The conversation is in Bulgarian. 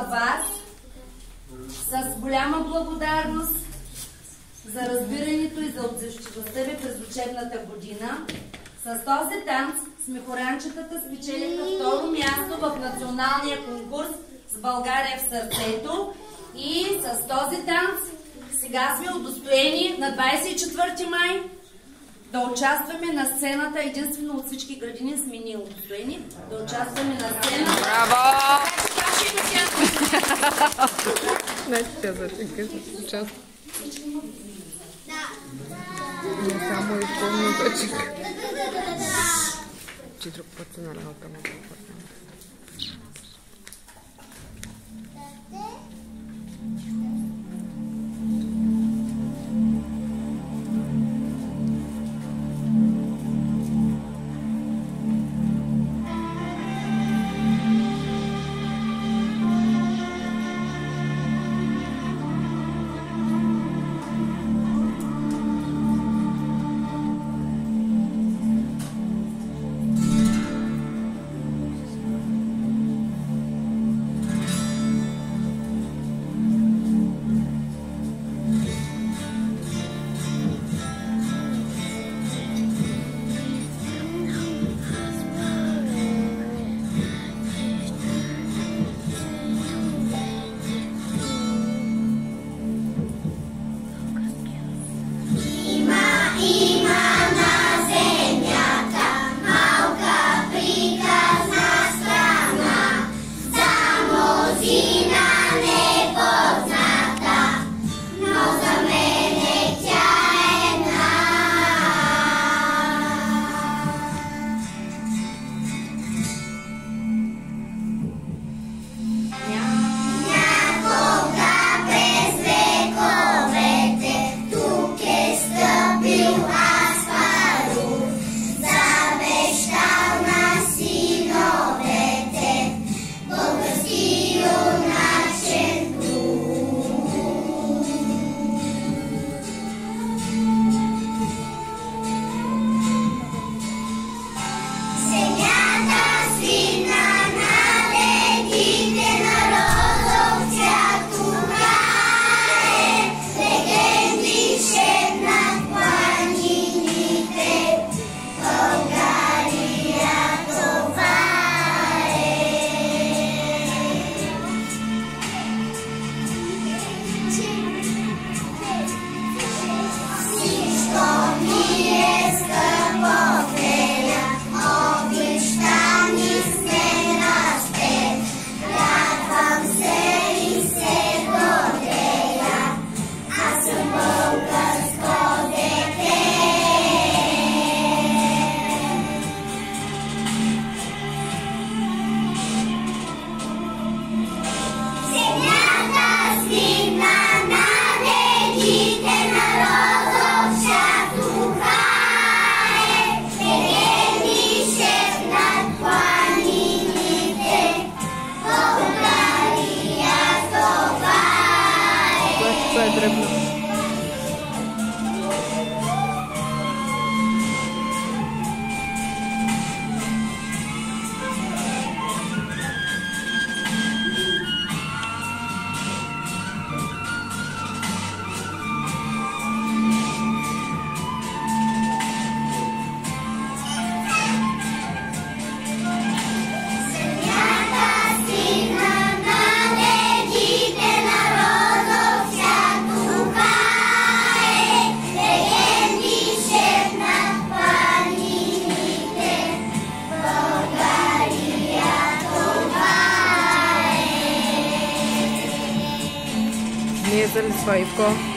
вас с голяма благодарност за разбирането и за отзивчивостта ви през учебната година. С този танц смехоранчетата спечелиха второ място в националния конкурс с България в сърцето. И с този танц сега сме удостоени на 24 май да участваме на сцената. Единствено от всички градини сме ние удостоени да участваме на сцената. Браво! Не, тя участва. Не само и пълноточек. Че друг път се налява към това. Славко.